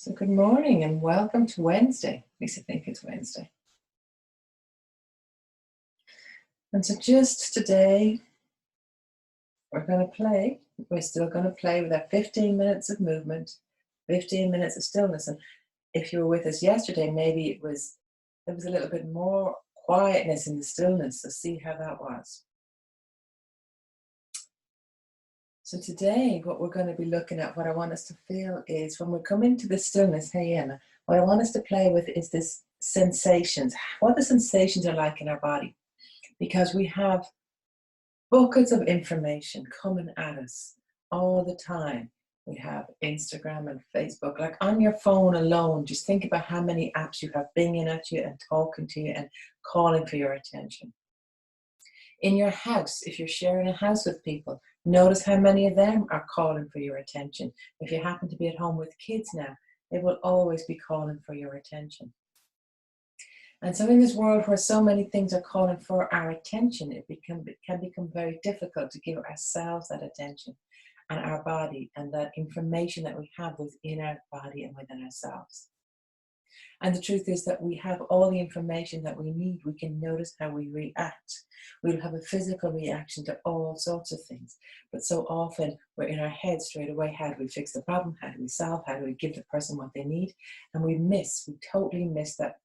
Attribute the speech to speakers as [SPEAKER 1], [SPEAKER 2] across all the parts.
[SPEAKER 1] So good morning and welcome to Wednesday. At least I think it's Wednesday. And so just today, we're still going to play with that 15 minutes of movement, 15 minutes of stillness. And if you were with us yesterday, maybe there was a little bit more quietness in the stillness. So see how that was. So today, what we're going to be looking at, what I want us to feel is when we come into the stillness, hey Emma, what I want us to play with is this sensations, what the sensations are like in our body. Because we have buckets of information coming at us all the time. We have Instagram and Facebook, like on your phone alone, just think about how many apps you have binging at you and talking to you and calling for your attention. In your house, if you're sharing a house with people, notice how many of them are calling for your attention. If you happen to be at home with kids now, they will always be calling for your attention. And so in this world where so many things are calling for our attention, it can become very difficult to give ourselves that attention and our body and that information that we have within our body and within ourselves. And the truth is that we have all the information that we need. We can notice how we react. We'll have a physical reaction to all sorts of things. But so often we're in our head straight away. How do we fix the problem? How do we solve? How do we give the person what they need? And we totally miss that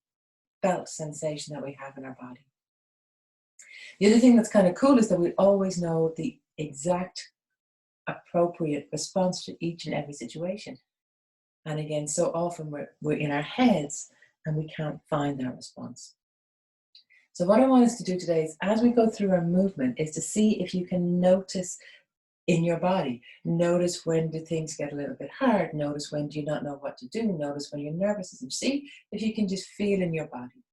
[SPEAKER 1] felt sensation that we have in our body. The other thing that's kind of cool is that we always know the exact appropriate response to each and every situation. And again, so often we're in our heads and we can't find that response. So what I want us to do today is, as we go through our movement, is to see if you can notice in your body. Notice when do things get a little bit hard. Notice when do you not know what to do. Notice when you're nervous. And see if you can just feel in your body.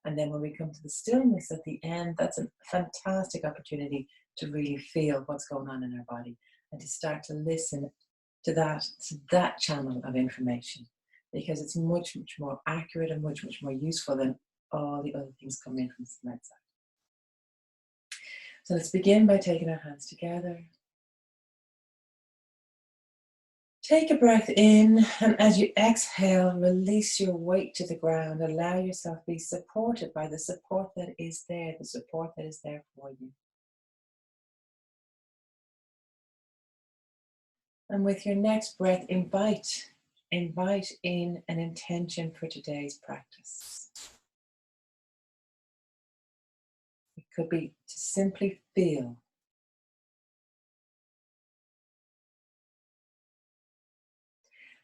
[SPEAKER 1] And then when we come to the stillness at the end, that's a fantastic opportunity to really feel what's going on in our body and to start to listen to that channel of information, because it's much, much more accurate and much, much more useful than all the other things coming in from the outside. So let's begin by taking our hands together. Take a breath in, and as you exhale, release your weight to the ground. Allow yourself to be supported by the support that is there, the support that is there for you. And with your next breath, invite in an intention for today's practice. It could be to simply feel.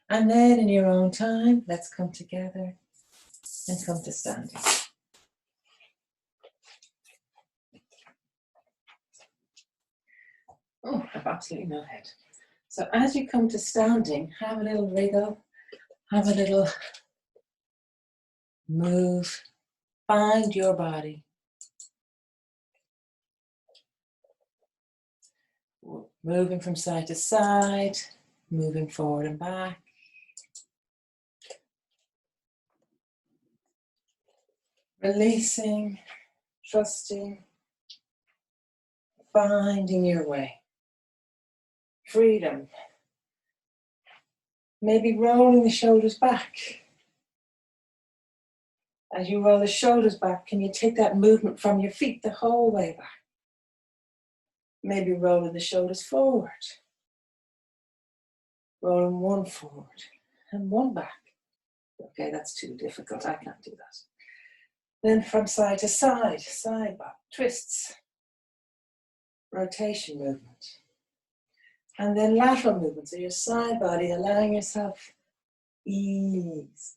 [SPEAKER 1] And then in your own time, let's come together and come to standing. Oh, I've absolutely no head. So as you come to standing, have a little wriggle, have a little move, find your body. Moving from side to side, moving forward and back. Releasing, trusting, finding your way. Freedom. Maybe rolling the shoulders back. As you roll the shoulders back, can you take that movement from your feet the whole way back? Maybe rolling the shoulders forward. Rolling one forward and one back. Okay, that's too difficult. I can't do that. Then from side to side, side back, twists. Rotation movement. And then lateral movement, so your side body, allowing yourself ease.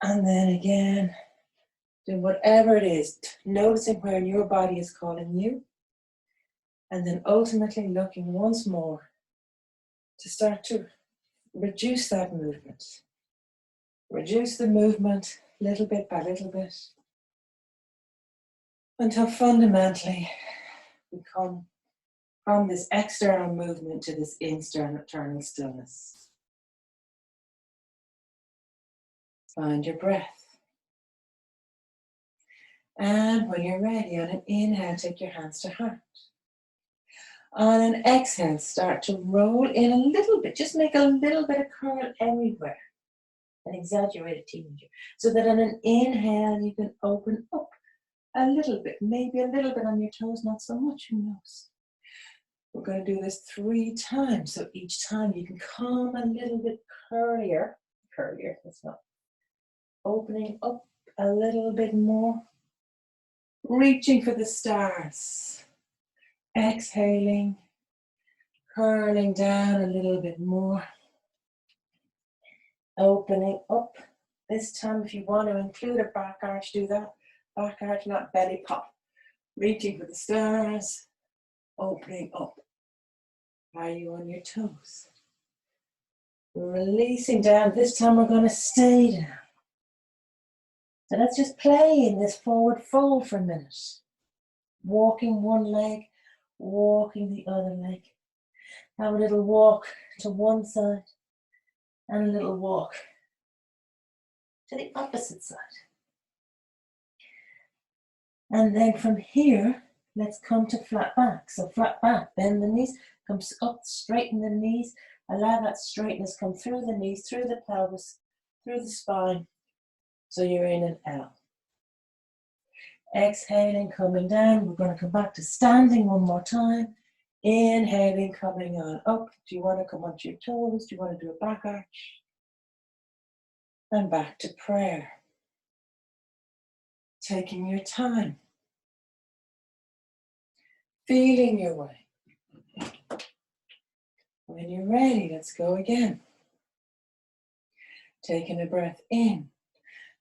[SPEAKER 1] And then again, do whatever it is, noticing where your body is calling you. And then ultimately looking once more to start to reduce that movement. Reduce the movement little bit by little bit. Until fundamentally we come from this external movement to this internal stillness. Find your breath. And when you're ready, on an inhale, take your hands to heart. On an exhale, start to roll in a little bit. Just make a little bit of curl everywhere. An exaggerated teenager. So that on an inhale, you can open up a little bit. Maybe a little bit on your toes, not so much, who knows. We're going to do this 3 times. So each time you can come a little bit curlier. Curlier, that's not. Opening up a little bit more. Reaching for the stars. Exhaling. Curling down a little bit more. Opening up. This time, if you want to include a back arch, do that. Back arch, not belly pop. Reaching for the stars. Opening up. Are you on your toes? Releasing down. This time we're going to stay down. So let's just play in this forward fold for a minute. Walking one leg, walking the other leg. Have a little walk to one side and a little walk to the opposite side. And then from here, let's come to flat back. So flat back, bend the knees, come up, straighten the knees. Allow that straightness come through the knees, through the pelvis, through the spine. So you're in an L. Exhaling, coming down. We're going to come back to standing one more time. Inhaling, coming on up. Do you want to come onto your toes? Do you want to do a back arch? And back to prayer. Taking your time. Feeling your way. When you're ready, let's go again. Taking a breath in.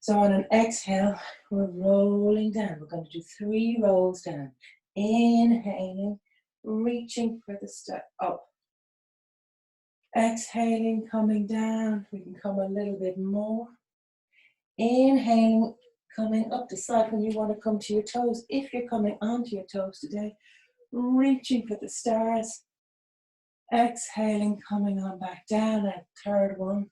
[SPEAKER 1] So on an exhale, we're rolling down. We're going to do 3 rolls down. Inhaling, reaching for the step up. Exhaling, coming down. We can come a little bit more. Inhaling, coming up. Decide when you want to come to your toes. If you're coming onto your toes today, reaching for the stars. Exhaling, coming on back down. A third one.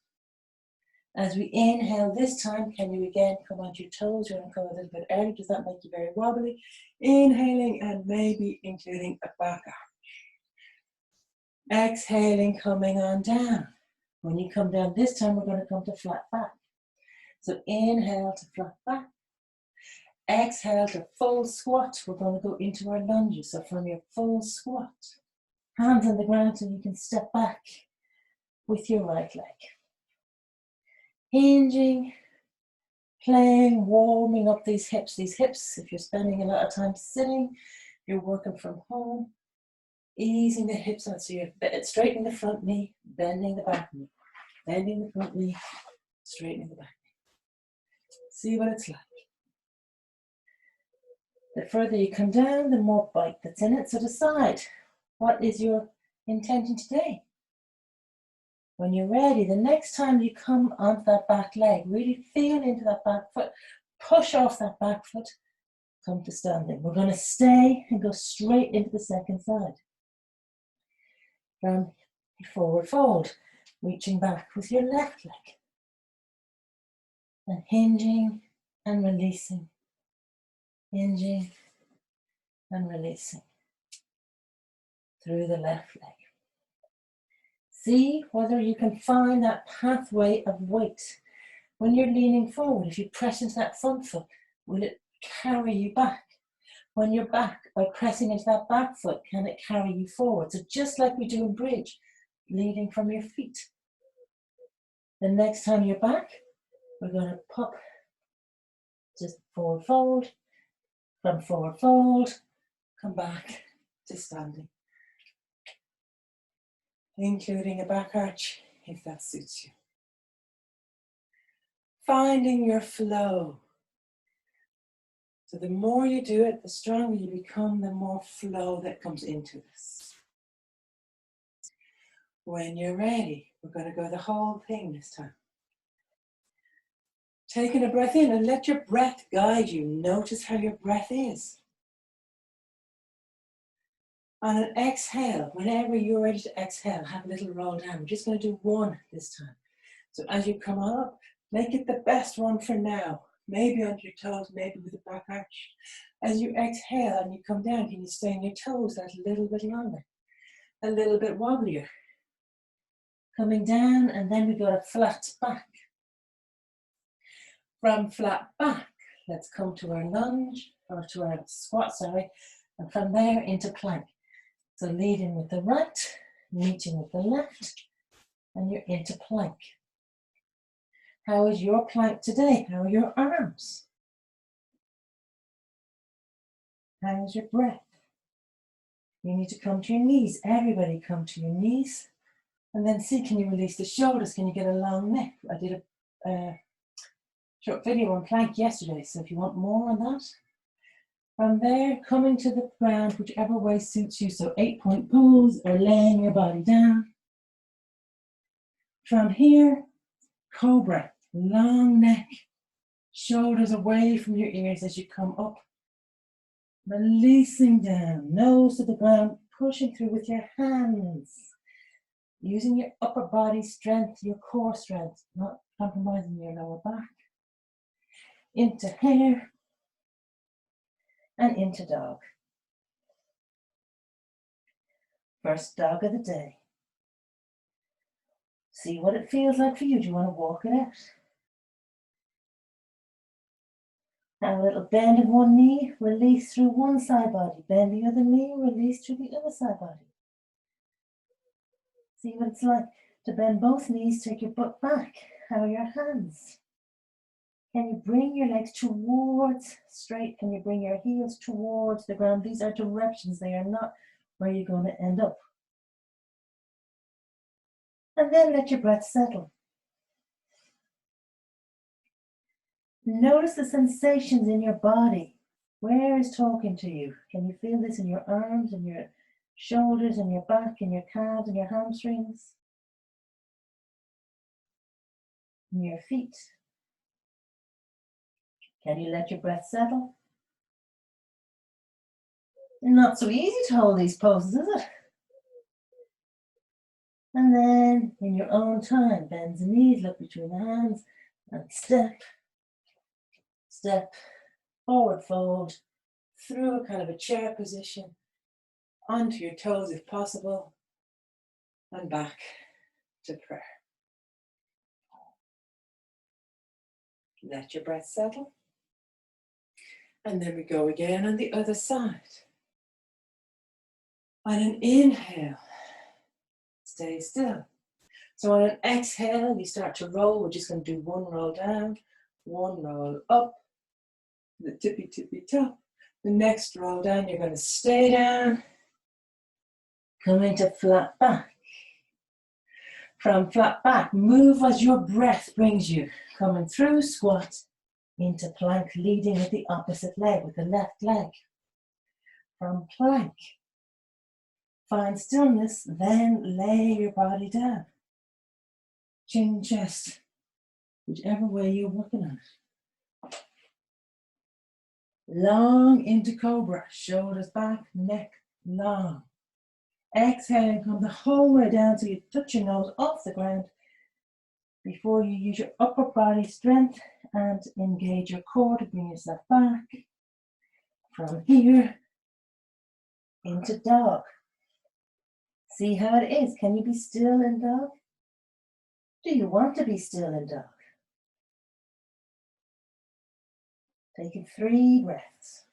[SPEAKER 1] As we inhale this time, can you again come onto your toes? You want to come a little bit early. Does that make you very wobbly? Inhaling and maybe including a back arch. Exhaling, coming on down. When you come down this time, we're going to come to flat back. So inhale to flat back. Exhale to full squat. We're going to go into our lunges. So from your full squat, hands on the ground so you can step back with your right leg. Hinging, playing, warming up these hips. These hips, if you're spending a lot of time sitting, you're working from home, easing the hips out. So you're straightening the front knee, bending the back knee, bending the front knee, straightening the back knee. See what it's like. The further you come down, the more bite that's in it. So decide, what is your intention today? When you're ready, the next time you come onto that back leg, really feel into that back foot, push off that back foot, come to standing. We're going to stay and go straight into the second side. From your forward fold, reaching back with your left leg. And hinging and releasing. Hinging and releasing. Through the left leg. See whether you can find that pathway of weight. When you're leaning forward, if you press into that front foot, will it carry you back? When you're back, by pressing into that back foot, can it carry you forward? So just like we do in bridge, leading from your feet. The next time you're back, we're going to pop, just forward fold, from forward fold, come back to standing. Including a back arch, if that suits you. Finding your flow. So the more you do it, the stronger you become, the more flow that comes into this. When you're ready, we're going to go the whole thing this time. Taking a breath in and let your breath guide you. Notice how your breath is. On an exhale, whenever you're ready to exhale, have a little roll down. We're just going to do 1 this time. So as you come up, make it the best one for now. Maybe on your toes, maybe with a back arch. As you exhale and you come down, can you stay on your toes that little bit longer? a little bit wobblier. Coming down, and then we go to flat back. From flat back, let's come to our lunge, or to our squat, sorry, and from there into plank. So leading with the right, meeting with the left, and you're into plank. How is your plank today? How are your arms? How is your breath? You need to come to your knees. Everybody come to your knees. And then see, can you release the shoulders? Can you get a long neck? I did a short video on plank yesterday, so if you want more on that. From there, coming to the ground, whichever way suits you. So 8-point pose or laying your body down. From here, cobra, long neck, shoulders away from your ears as you come up. Releasing down, nose to the ground, pushing through with your hands. Using your upper body strength, your core strength, not compromising your lower back. Into hare and into dog. First dog of the day. See what it feels like for you. Do you want to walk it out? Have a little bend in one knee, release through one side body. Bend the other knee, release through the other side body. See what it's like to bend both knees, take your butt back. How are your hands? Can you bring your legs towards straight? Can you bring your heels towards the ground? These are directions. They are not where you're going to end up. And then let your breath settle. Notice the sensations in your body. Where is talking to you? Can you feel this in your arms, in your shoulders, in your back, in your calves, in your hamstrings? In your feet? Can you let your breath settle? Not so easy to hold these poses, is it? And then, in your own time, bend the knees, look between the hands, and step, step, forward fold, through a kind of a chair position, onto your toes if possible, and back to prayer. Let your breath settle. And then we go again on the other side. On an inhale, stay still. So on an exhale, you start to roll. We're just going to do one roll down, one roll up, the tippy top. The next roll down, you're going to stay down, come into flat back. From flat back, move as your breath brings you. Coming through squat into plank, leading with the opposite leg, with the left leg. From plank, find stillness, then lay your body down. Chin, chest, whichever way you're working on it. Long into cobra, shoulders back, neck long. Exhale and come the whole way down so you touch your nose off the ground before you use your upper body strength and engage your core to bring yourself back. From here into dog. See how it is. Can you be still in dog? Do you want to be still in dog? Taking 3 breaths.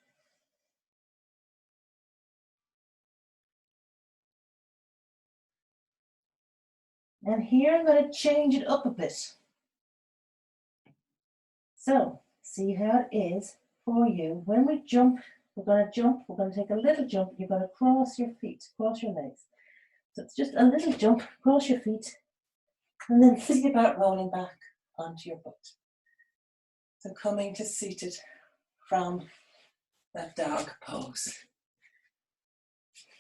[SPEAKER 1] And here I'm going to change it up a bit. So, see how it is for you. When we jump, we're going to take a little jump. You're going to cross your feet, cross your legs. So it's just a little jump, cross your feet, and then think about rolling back onto your butt. So coming to seated from that dog pose.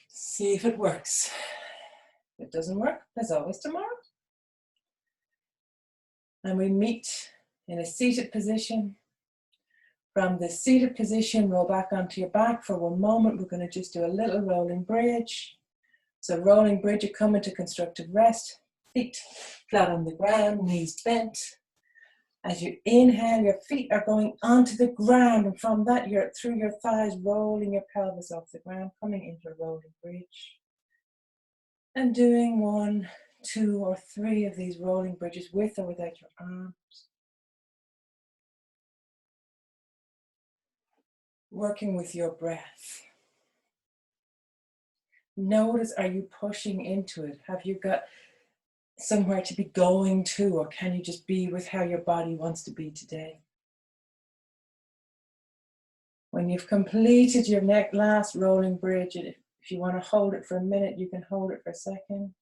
[SPEAKER 1] See if it works. If it doesn't work, there's always tomorrow. And we meet in a seated position. From the seated position, roll back onto your back for one moment. We're going to just do a little rolling bridge. So rolling bridge, you come into constructive rest. Feet flat on the ground, knees bent. As you inhale, your feet are going onto the ground. And from that, you're through your thighs, rolling your pelvis off the ground, coming into a rolling bridge. And doing 1, 2, or 3 of these rolling bridges with or without your arms. Working with your breath. Notice, are you pushing into it? Have you got somewhere to be going to, or can you just be with how your body wants to be today? When you've completed your last rolling bridge, if you want to hold it for a minute, you can hold it for a second.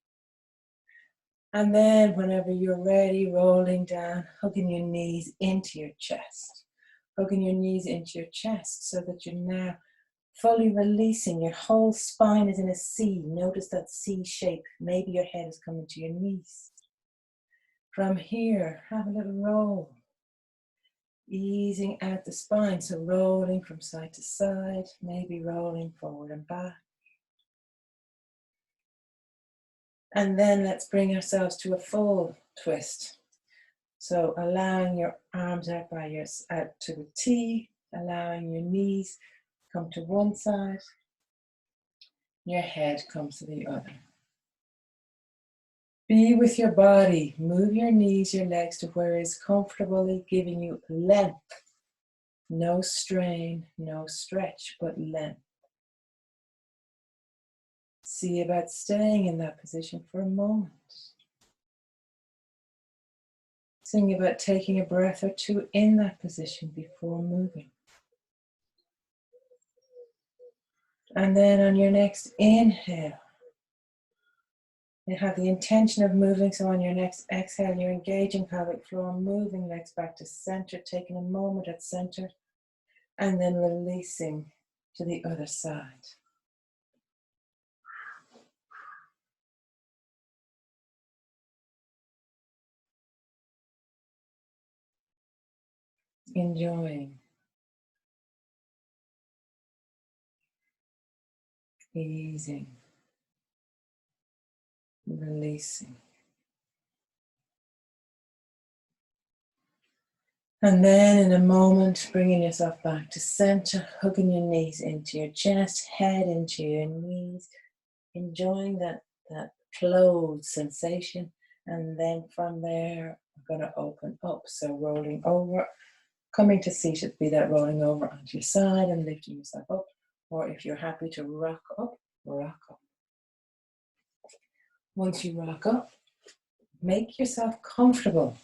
[SPEAKER 1] And then whenever you're ready, rolling down, hugging your knees into your chest. Hugging your knees into your chest so that you're now fully releasing. Your whole spine is in a C. Notice that C shape. Maybe your head is coming to your knees. From here, have a little roll. Easing out the spine, so rolling from side to side, maybe rolling forward and back. And then let's bring ourselves to a full twist. So allowing your arms out out to the T, allowing your knees come to one side, your head comes to the other. Be with your body, move your knees, your legs to where it's comfortably giving you length. No strain, no stretch, but length. See about staying in that position for a moment. Think about taking a breath or two in that position before moving. And then on your next inhale, you have the intention of moving, so on your next exhale, you're engaging pelvic floor, moving legs back to center, taking a moment at center, and then releasing to the other side. Enjoying, easing, releasing. And then in a moment, bringing yourself back to center, hugging your knees into your chest, head into your knees, enjoying that closed sensation. And then from there, we're going to open up. So rolling over, coming to seated, be that rolling over onto your side and lifting yourself up. Or if you're happy to rock up, rock up. Once you rock up, make yourself comfortable.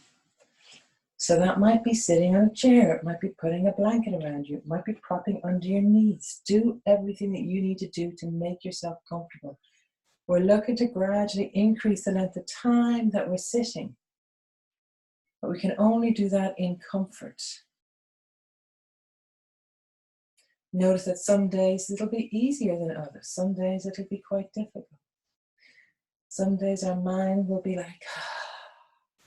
[SPEAKER 1] So that might be sitting on a chair, it might be putting a blanket around you, it might be propping under your knees. Do everything that you need to do to make yourself comfortable. We're looking to gradually increase the length of time that we're sitting, but we can only do that in comfort. Notice that some days it'll be easier than others. Some days it'll be quite difficult. Some days our mind will be like,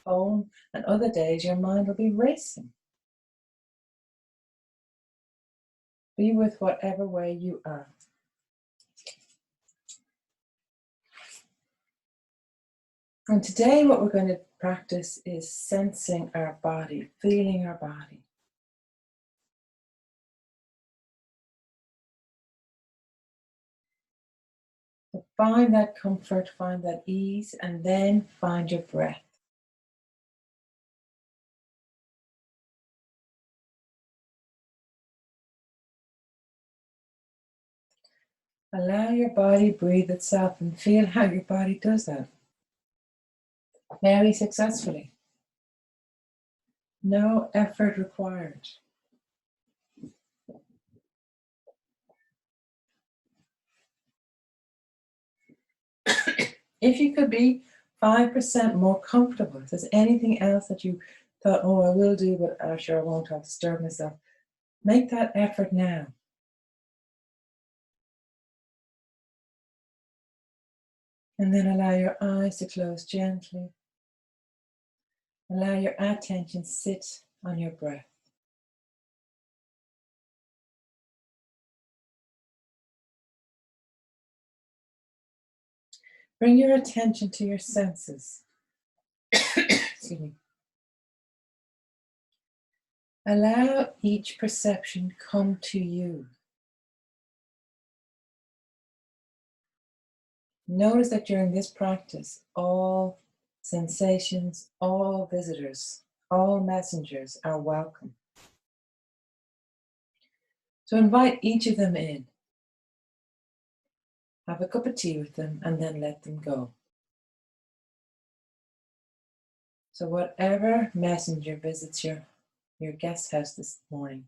[SPEAKER 1] home, and other days your mind will be racing. Be with whatever way you are. And today what we're going to practice is sensing our body, feeling our body. So find that comfort, find that ease, and then find your breath. Allow your body breathe itself and feel how your body does that. Very successfully. No effort required. If you could be 5% more comfortable, if there's anything else that you thought, oh, I will do, but I'm sure I won't, I'll disturb myself, make that effort now. And then allow your eyes to close gently. Allow your attention sit on your breath. Bring your attention to your senses. Excuse me. Allow each perception come to you. Notice that during this practice, all sensations, all visitors, all messengers are welcome. So invite each of them in. Have a cup of tea with them and then let them go. So whatever messenger visits your guest house this morning,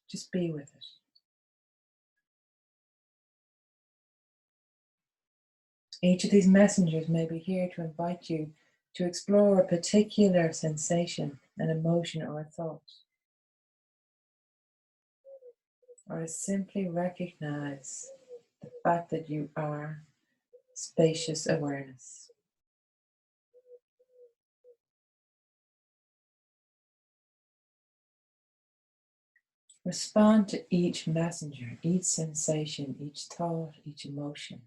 [SPEAKER 1] just be with it. Each of these messengers may be here to invite you to explore a particular sensation, an emotion, or a thought. Or to simply recognize the fact that you are spacious awareness. Respond to each messenger, each sensation, each thought, each emotion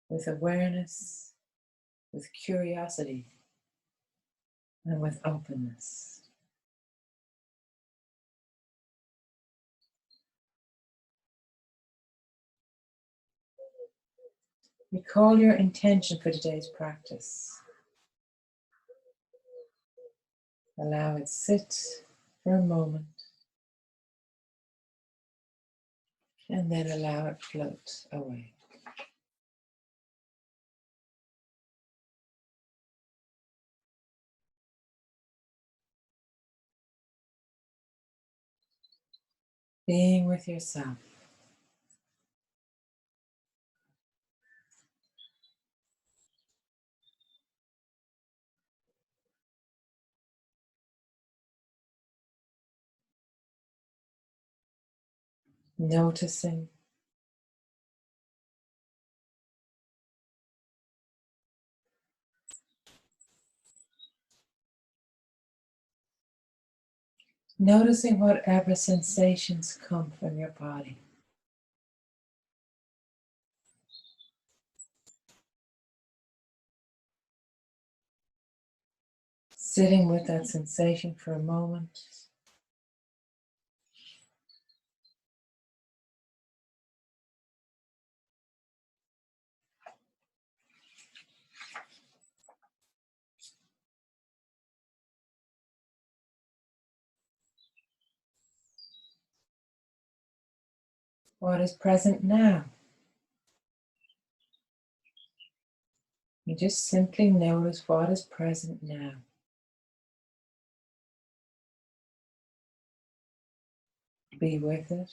[SPEAKER 1] with awareness, with curiosity, and with openness. Recall your intention for today's practice. Allow it sit for a moment, and then allow it float away. Being with yourself. Noticing. Noticing whatever sensations come from your body. Sitting with that sensation for a moment. What is present now? You just simply notice what is present now. Be with it.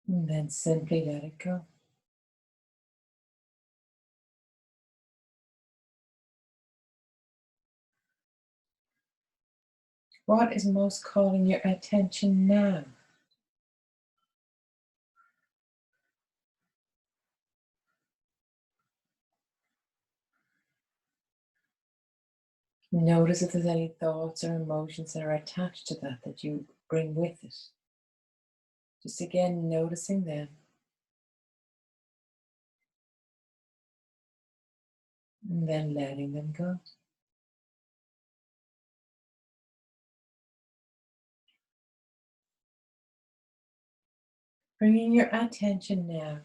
[SPEAKER 1] And then simply let it go. What is most calling your attention now? Notice if there's any thoughts or emotions that are attached to that you bring with it. Just again, noticing them. And then letting them go. Bringing your attention now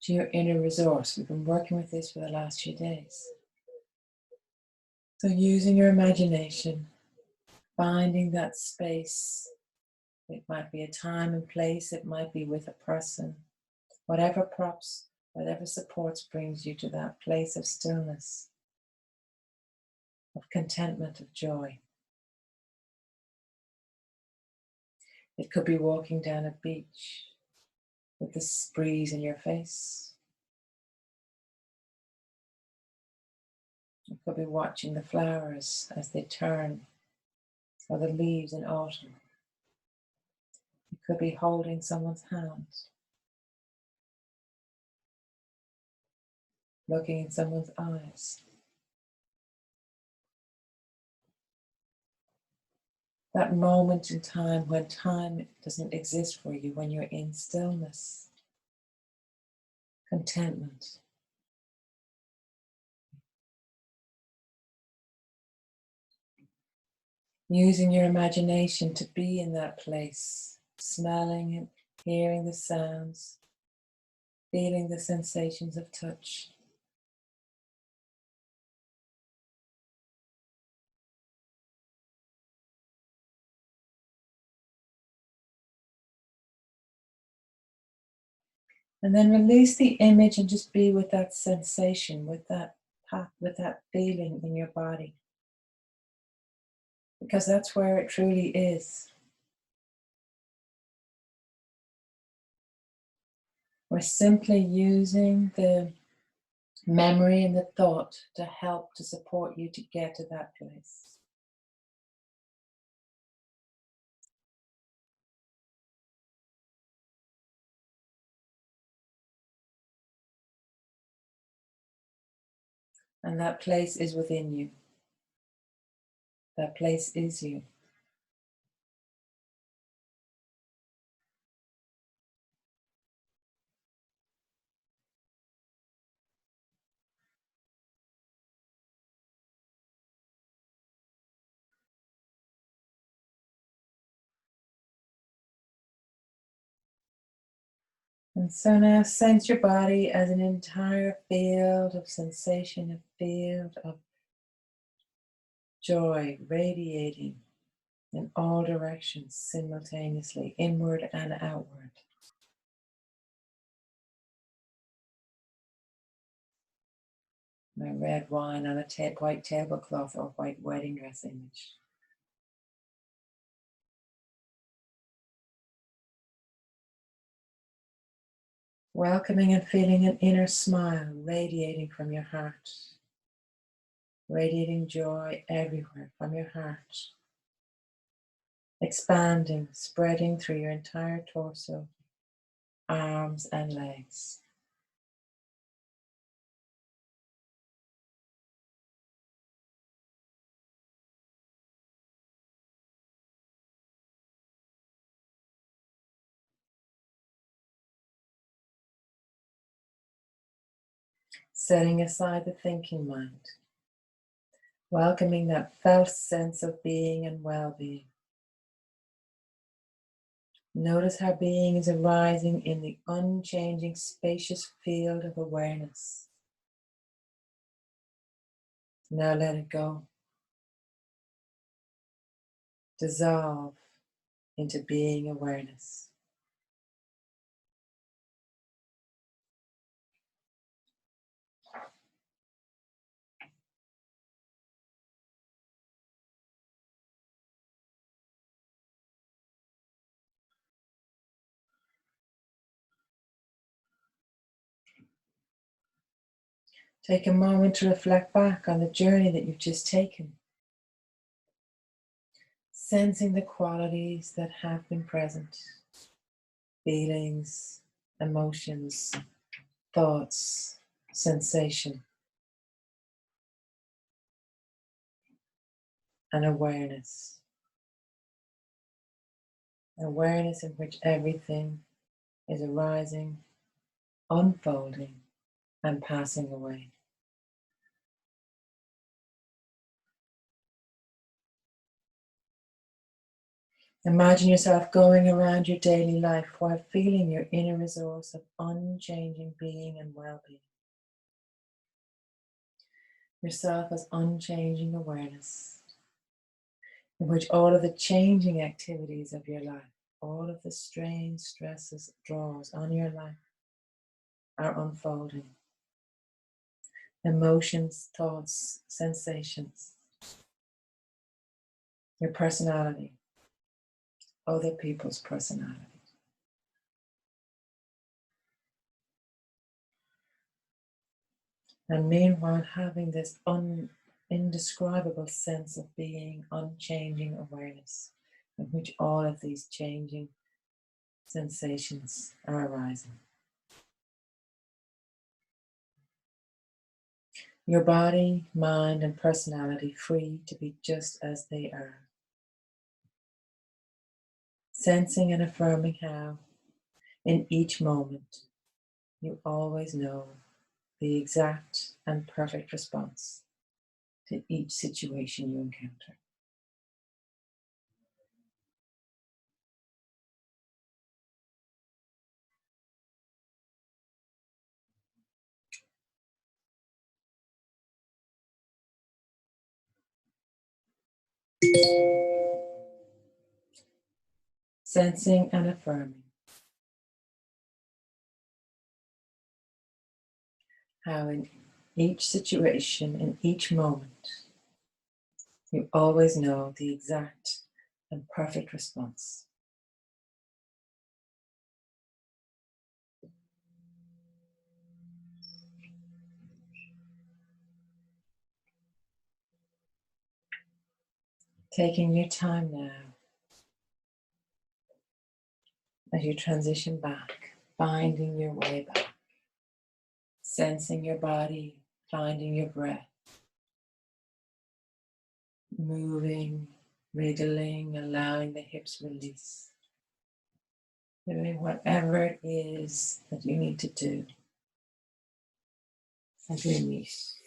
[SPEAKER 1] to your inner resource. We've been working with this for the last few days. So using your imagination, finding that space. It might be a time and place, it might be with a person. Whatever props, whatever supports brings you to that place of stillness, of contentment, of joy. It could be walking down a beach with the breeze in your face. It could be watching the flowers as they turn, or the leaves in autumn. It could be holding someone's hand, looking in someone's eyes. That moment in time when time doesn't exist for you, when you're in stillness, contentment. Using your imagination to be in that place, smelling it, hearing the sounds, feeling the sensations of touch. And then release the image and just be with that sensation, with that feeling in your body. Because that's where it truly is. We're simply using the memory and the thought to help to support you to get to that place. And that place is within you. That place is you. And so now sense your body as an entire field of sensation, a field of joy radiating in all directions simultaneously, inward and outward. My red wine on a white tablecloth or white wedding dress image. Welcoming and feeling an inner smile radiating from your heart. Radiating joy everywhere from your heart. Expanding, spreading through your entire torso, arms and legs. Setting aside the thinking mind. Welcoming that felt sense of being and well-being. Notice how being is arising in the unchanging, spacious field of awareness. Now let it go. Dissolve into being awareness. Take a moment to reflect back on the journey that you've just taken. Sensing the qualities that have been present. Feelings, emotions, thoughts, sensation, and awareness. Awareness in which everything is arising, unfolding, and passing away. Imagine yourself going around your daily life while feeling your inner resource of unchanging being and well-being. Yourself as unchanging awareness, in which all of the changing activities of your life, all of the strains, stresses, draws on your life are unfolding. Emotions, thoughts, sensations, your personality, other people's personality. And meanwhile, having this indescribable sense of being, unchanging awareness, in which all of these changing sensations are arising. Your body, mind, and personality free to be just as they are. Sensing and affirming how, in each moment, you always know the exact and perfect response to each situation you encounter. Sensing and affirming how in each situation, in each moment, you always know the exact and perfect response. Taking your time now as you transition back, finding your way back, sensing your body, finding your breath, moving, wriggling, allowing the hips release, doing whatever it is that you need to do as we meet.